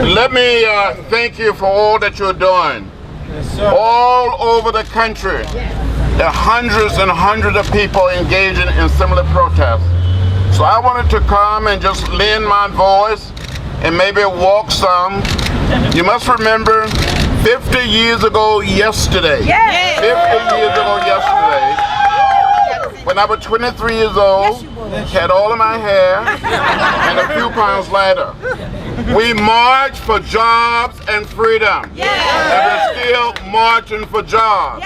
Let me thank you for all that you're doing. All over the country, there are hundreds and hundreds of people engaging in similar protests. So I wanted to come and just lend my voice and maybe walk some. You must remember 50 years ago yesterday. 50 years ago yesterday, when I was 23 years old, had all of my hair, and a few pounds lighter. We marched for jobs and freedom. And we're still marching for jobs.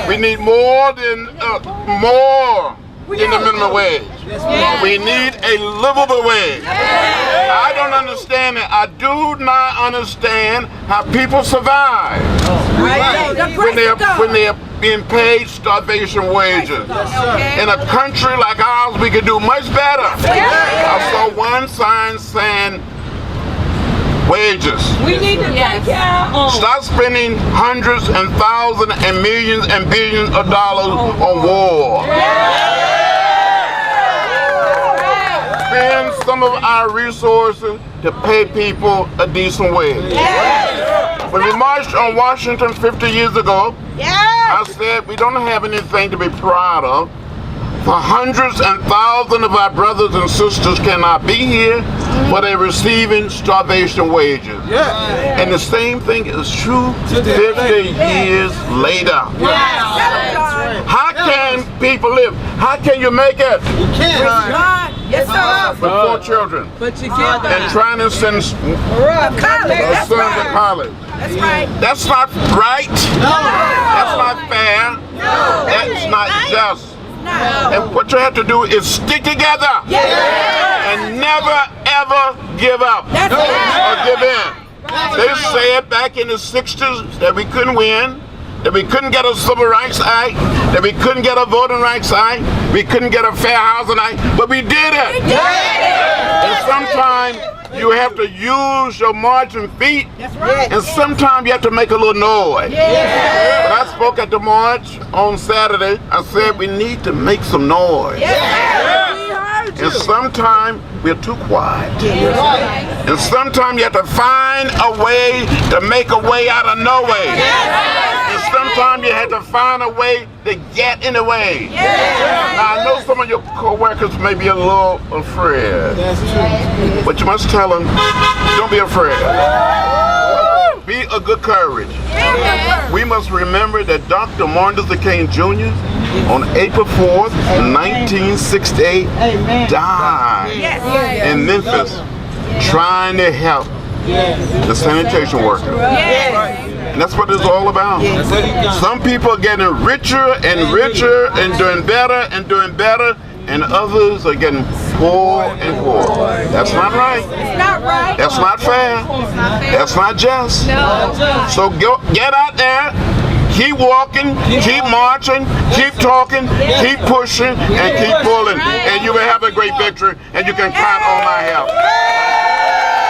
We need more than the minimum wage. We need a livable wage. I don't understand it. I do not understand how people survive when they're being paid starvation wages. In a country like ours, we could do much better. I saw one sign saying wages. We need to take our own. Stop spending hundreds and thousands and millions and billions of dollars on war. Spend some of our resources to pay people a decent wage. When we marched on Washington 50 years ago, I said we don't have anything to be proud of. For hundreds and thousands of our brothers and sisters cannot be here, but they're receiving starvation wages. And the same thing is true 50 years later. How can people live? How can you make it? You can't. Yes, sir. With 4 children. But you can't. And trying to send sons to college. That's right. That's not right. That's not fair. That's not just. And what you have to do is stick together and never ever give up or give in. They said back in the 60s that we couldn't win, that we couldn't get a Civil Rights Act, that we couldn't get a Voting Rights Act, we couldn't get a Fair Housing Act, but we did it. And sometimes you have to use your marching feet, and sometimes you have to make a little noise. When I spoke at the march on Saturday, I said we need to make some noise. And sometimes we're too quiet. And sometimes you have to find a way to make a way out of no way. And sometimes you have to find a way to get in the way. Now I know some of your co-workers may be a little afraid. But you must tell them, don't be afraid. Be of good courage. We must remember that Dr. Martin Luther King Jr. on April 4th, 1968, died in Memphis trying to help the sanitation workers. And that's what it's all about. Some people are getting richer and richer and doing better, and others are getting poor and poor. That's not right. That's not fair. That's not just. So get out there, keep walking, keep marching, keep talking, keep pushing, and keep pulling. And you will have a great victory, and you can count on my help.